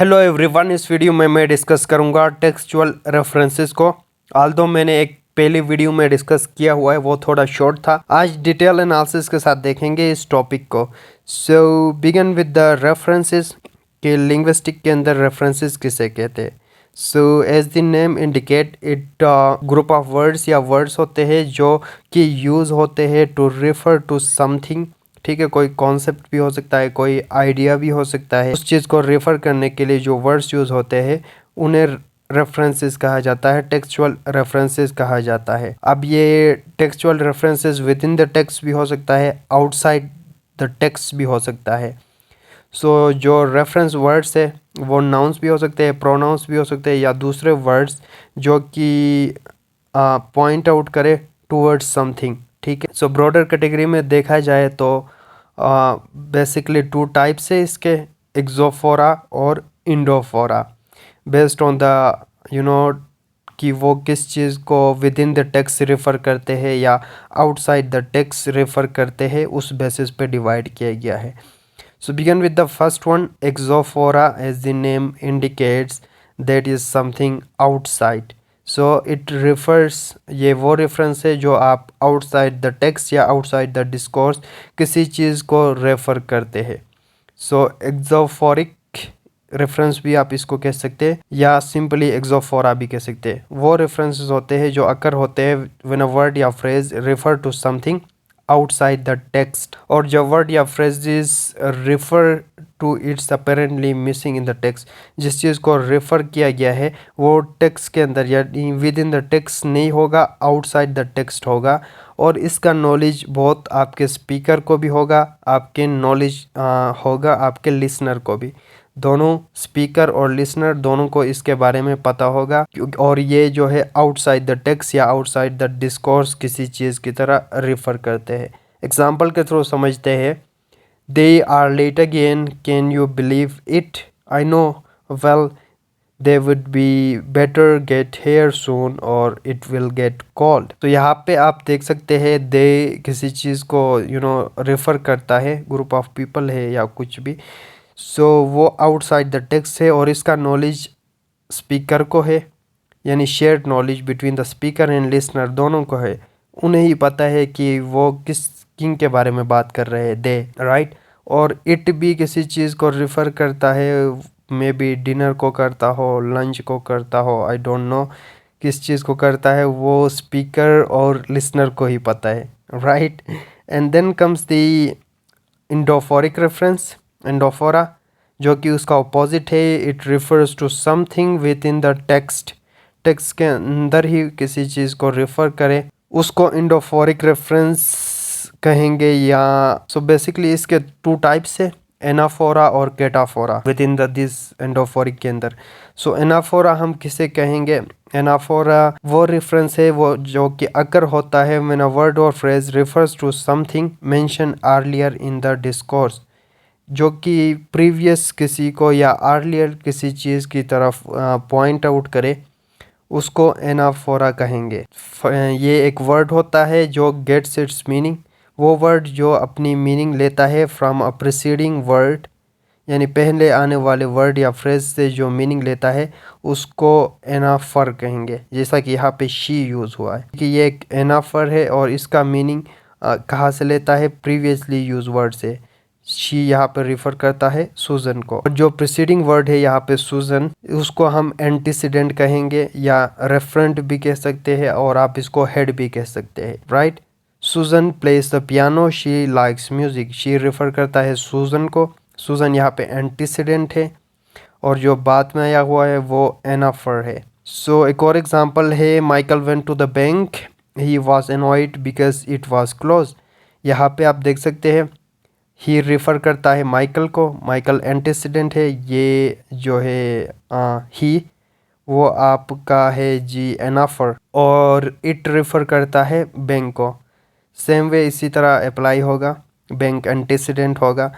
Hello everyone, इस video में मैं डिस्कस करूंगा टेक्सचुअल रेफरेंसेस को। आल्दो मैंने एक पहले वीडियो में डिस्कस किया हुआ है, वो थोड़ा शॉर्ट था। आज डिटेल एनालिसिस के साथ देखेंगे इस टॉपिक को। So begin with the references के लिंग्विस्टिक के अंदर रेफरेंसेस किसे कहते हैं। So as the name indicate it group of words या वर्ड्स होते हैं जो कि यूज़ होते हैं टू रेफर टू समथिंग। ठीक है, कोई कॉन्सेप्ट भी हो सकता है, कोई आइडिया भी हो सकता है। उस चीज़ को रेफर करने के लिए जो वर्ड्स यूज़ होते हैं उन्हें रेफरेंसेस कहा जाता है, टेक्सचुअल रेफरेंसेस कहा जाता है। अब ये textual references with in the text भी हो सकता है, आउटसाइड द टेक्स्ट भी हो सकता है। सो जो रेफरेंस वर्ड्स है वो नाउन्स भी हो सकते हैं, प्रोनाउंस भी हो सकते हैं, या दूसरे वर्ड्स जो कि पॉइंट आउट करे टूवर्ड्स समथिंग। ठीक है, सो ब्रॉडर कैटेगरी में देखा जाए तो बेसिकली टू टाइप्स है इसके, एक्सोफोरा और endophora, based on the you know कि वो किस चीज़ को within the text refer करते हैं या आउटसाइड द टेक्स्ट रेफ़र करते हैं, उस बेसिस पे डिवाइड किया गया है। So begin with the first one, exophora, as the name indicates, that is something outside. So it refers, ये वो रेफरेंस है जो आप आउटसाइड द टेक्स्ट या आउटसाइड द डिस्कोर्स किसी चीज़ को रेफर करते हैं। सो एक्सोफोरिक रेफरेंस भी आप इसको कह सकते हैं, या सिंपली एक्सोफोरा भी कह सकते हैं। वो रेफरेंसेस होते हैं जो अकर होते हैं व्हेन अ वर्ड या phrase refer to something outside the text, और जब वर्ड या phrases refer to its apparently missing in the text, जिस चीज़ को रेफर किया गया है वो टेक्स्ट के अंदर या विद इन द टेक्स्ट नहीं होगा, आउटसाइड द टेक्स्ट होगा। और इसका नॉलेज बहुत आपके स्पीकर को भी होगा, आपके नॉलेज होगा आपके लिसनर को भी। दोनों स्पीकर और लिसनर दोनों को इसके बारे में पता होगा, और ये जो है आउटसाइड द टेक्स्ट या आउटसाइड द डिस्कोर्स किसी चीज़ की तरह रेफर करते हैं। एग्जाम्पल के थ्रू समझते हैं। They are late again, can you believe it, I know well they would be better get here soon or it will get called. तो यहाँ पे आप देख सकते हैं दे किसी चीज़ को रेफर करता है, ग्रुप ऑफ पीपल है या कुछ भी। सो वो आउटसाइड द टेक्स्ट है और इसका नॉलेज स्पीकर को है, यानी shared knowledge between the speaker and listener दोनों को है। उन्हें ही पता है कि वो किस किंग के बारे में बात कर रहे हैं, दे, राइट। और इट भी किसी चीज़ को रिफ़र करता है, मे बी डिनर को करता हो, लंच को करता हो, आई डोंट नो किस चीज़ को करता है, वो स्पीकर और लिसनर को ही पता है, right. And then comes the endophoric reference, endophora, जो कि उसका अपोजिट है। It refers to something within the text, text के अंदर ही किसी चीज़ को रेफर करे, उसको इंडोफोरिक रेफरेंस कहेंगे। या सो बेसिकली इसके टू टाइप्स है, एनाफोरा और कैटाफोरा विद इन द दिस एंडोफोरिक के अंदर। सो एनाफोरा हम किसे कहेंगे, एनाफोरा वो रेफरेंस है वो जो कि अकर होता है व्हेन अ वर्ड और phrase refers to something mention earlier in the discourse, जो कि प्रीवियस किसी को या अर्लियर किसी चीज़ की तरफ पॉइंट आउट करे, उसको एनाफोरा कहेंगे। ये एक वर्ड होता है जो गेट्स इट्स मीनिंग, वो वर्ड जो अपनी मीनिंग लेता है फ्रॉम अ प्रीसीडिंग वर्ड, यानी पहले आने वाले वर्ड या फ्रेज से जो मीनिंग लेता है उसको एनाफर कहेंगे। जैसा कि यहाँ पे शी यूज़ हुआ है कि ये एक एनाफर है और इसका मीनिंग कहाँ से लेता है, प्रीवियसली यूज वर्ड से। शी यहाँ पे रिफर करता है सूजन को, और जो प्रीसीडिंग वर्ड है यहाँ पे सूजन, उसको हम एंटीसीडेंट कहेंगे या रेफरेंट भी कह सकते हैं, और आप इसको हेड भी कह सकते हैं, राइट। सूजन place the piano, she likes music, she refer करता है सूजन को, सूजन यहाँ पे एंटीसीडेंट है, और जो बाद में आया हुआ है वो एनाफर है। सो एक और एग्जांपल है, Michael went to the bank, he was annoyed because it was close. यहाँ पे आप देख सकते हैं ही रेफर करता है माइकल को, माइकल एंटीसीडेंट है, ये जो है ही वो आपका है जी एनाफर, और इट रेफर करता है बैंक को। सेम वे इसी तरह अप्लाई होगा, बैंक एंटीसीडेंट होगा।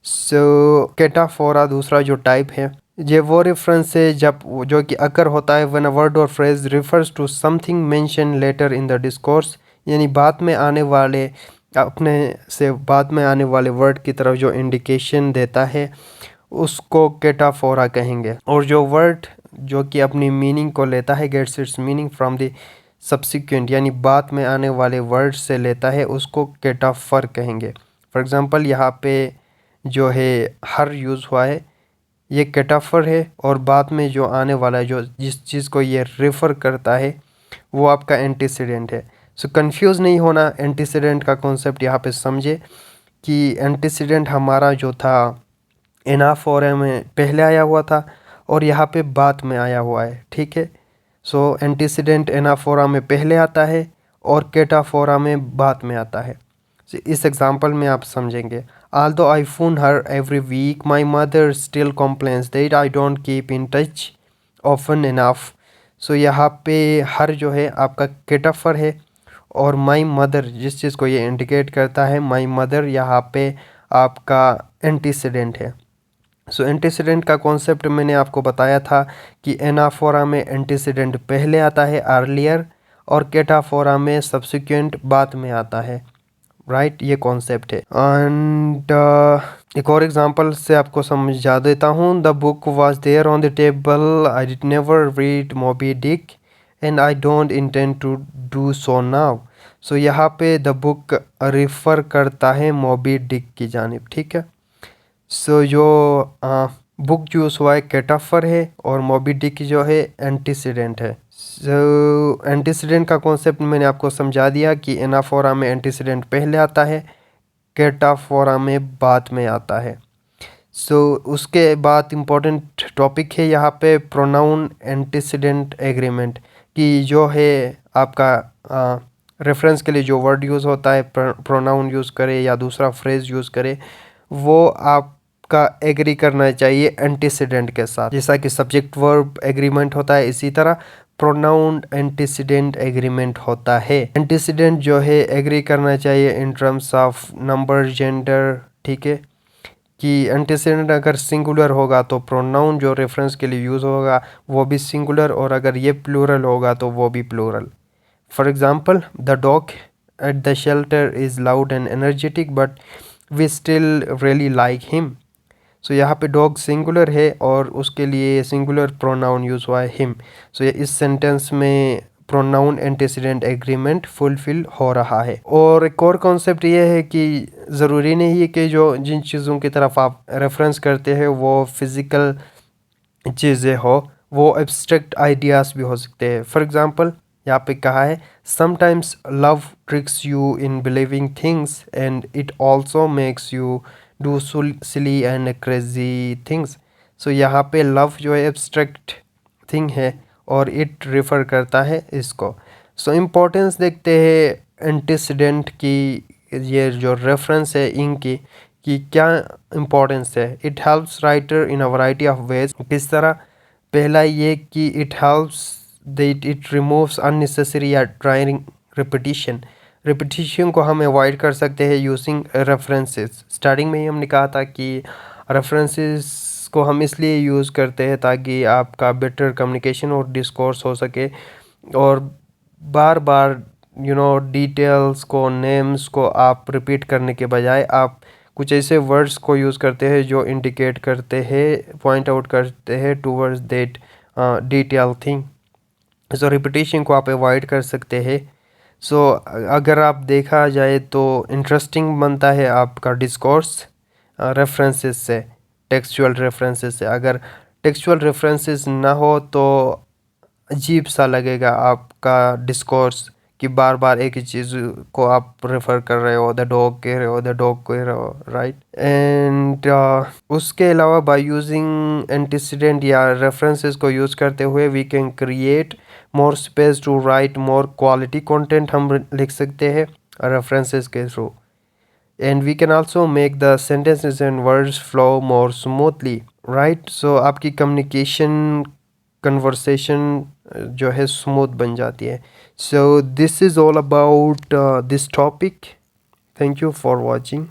सो कैटाफोरा दूसरा जो टाइप है, ये वो रेफरेंस है जब जो कि अकर होता है व्हेन अ वर्ड और phrase refers to something mention later in the discourse, यानी बाद में आने वाले, अपने से बाद में आने वाले वर्ड की तरफ जो इंडिकेशन देता है उसको कैटाफोरा कहेंगे। और जो वर्ड जो कि अपनी मीनिंग को लेता है, gets its meaning from the subsequent, यानी बाद में आने वाले वर्ड से लेता है, उसको कैटाफर कहेंगे। फॉर एग्ज़ाम्पल यहाँ पे जो है हर यूज़ हुआ है, ये कैटाफर है, और बाद में जो आने वाला है, जो जिस चीज़ को ये रेफ़र करता है, वो आपका एंटीसीडेंट है। सो कंफ्यूज नहीं होना, एंटीसीडेंट का कॉन्सेप्ट यहाँ पे समझे कि एंटीसीडेंट हमारा जो था एनाफोरा में पहले आया हुआ था और यहाँ पे बाद में आया हुआ है, ठीक है। सो एंटीसीडेंट एनाफोरा में पहले आता है और कैटाफोरा में बाद में आता है। So, इस एग्जांपल में आप समझेंगे, although I phone her every week, my mother still complains that I don't keep in touch often enough. So यहाँ पे हर जो है आपका कैटाफर है, और माई मदर जिस चीज़ को ये इंडिकेट करता है, माई मदर यहाँ पे आपका एंटीसीडेंट है। सो एंटीसीडेंट का कॉन्सेप्ट मैंने आपको बताया था कि एनाफोरा में एंटीसीडेंट पहले आता है, अर्लियर, और कैटाफोरा में सब्सिक्वेंट बाद में आता है, राइट। ये कॉन्सेप्ट है। एंड एक और एग्जांपल से आपको समझा देता हूँ। The book was there on the table, I did never read Moby Dick and I don't intend to do so now. So यहाँ पे द बुक रिफ़र करता है मोबी डिक की जानिब, ठीक है। सो जो बुक यूज़ हुआ है कैटाफर है, और मोबी डिक जो है एंटीसीडेंट है। सो एंटीसीडेंट का कॉन्सेप्ट मैंने आपको समझा दिया कि एनाफोरा में एंटीसीडेंट पहले आता है, कैटाफोरा में बाद में आता है। सो उसके बाद इम्पोर्टेंट टॉपिक है यहाँ पे प्रोनाउन एंटीसीडेंट एग्रीमेंट, कि जो है आपका रेफरेंस के लिए जो वर्ड यूज़ होता है, प्रोनाउन यूज़ करे या दूसरा फ्रेज यूज़ करे, वो आपका एग्री करना चाहिए एंटीसीडेंट के साथ। जैसा कि सब्जेक्ट वर्ब एग्रीमेंट होता है, इसी तरह प्रोनाउन एंटीसीडेंट एग्रीमेंट होता है। एंटीसीडेंट जो है एग्री करना चाहिए in terms of number, gender, ठीक है। कि एंटीसीडेंट अगर सिंगुलर होगा तो प्रोनाउन जो रेफरेंस के लिए यूज़ होगा वो भी सिंगुलर, और अगर ये प्लूरल होगा तो वो भी plural. For example, the dog at the shelter is loud and energetic but we still really like him. So यहाँ पे डॉग सिंगुलर है और उसके लिए सिंगुलर प्रोनाउन यूज़ हुआ है हिम। सो इस सेंटेंस में प्रोनाउन एंटीसीडेंट एग्रीमेंट फुलफिल हो रहा है। और एक और कॉन्सेप्ट ये है कि ज़रूरी नहीं है कि जो जिन चीज़ों की तरफ आप रेफरेंस करते हैं वो फिज़िकल चीज़ें हो, वो एब्स्ट्रैक्ट आइडियाज़ भी हो सकते हैं। फॉर एग्ज़ाम्पल यहाँ पे कहा है, sometimes love tricks you in believing things and it also makes you do silly and crazy things. So यहाँ पे लव जो है एब्स्ट्रैक्ट थिंग है और इट रेफ़र करता है इसको। सो इम्पोर्टेंस देखते हैं एंटीसीडेंट की, ये जो रेफरेंस है इनकी, कि क्या इम्पोर्टेंस है। It helps writer in a variety of ways. किस तरह? पहला ये कि it helps that it removes unnecessary या ड्राइंग रिपीटिशन को हम अवॉइड कर सकते हैं यूजिंग रेफरेंसेस। स्टार्टिंग में ही हमने कहा था कि रेफरेंसेस को हम इसलिए यूज़ करते हैं ताकि आपका बेटर कम्युनिकेशन और डिस्कोर्स हो सके, और बार बार डिटेल्स को, नेम्स को आप रिपीट करने के बजाय आप कुछ ऐसे वर्ड्स को यूज़ करते हैं जो इंडिकेट करते हैं, पॉइंट आउट करते हैं towards that detail thing. So repetition को आप अवॉइड कर सकते हैं। सो अगर आप देखा जाए तो इंटरेस्टिंग बनता है आपका डिस्कोर्स रेफरेंसेस से, टेक्सचुअल रेफरेंसेस से। अगर टेक्सचुअल रेफरेंसेस ना हो तो अजीब सा लगेगा आपका डिस्कोर्स, कि बार बार एक ही चीज़ को आप रेफ़र कर रहे हो, द डॉग कह रहे हो, द डॉग कह रहे हो, राइट। एंड उसके अलावा बाय यूजिंग एंटीसीडेंट या रेफरेंसेस को यूज़ करते हुए we can create more space to write more quality content, हम लिख सकते हैं रेफरेंसेस के through. And we can also make the sentences and words flow more smoothly, right. So आपकी कम्युनिकेशन, कन्वर्सेशन जो है स्मूथ बन जाती है। So this is all about this topic. Thank you for watching.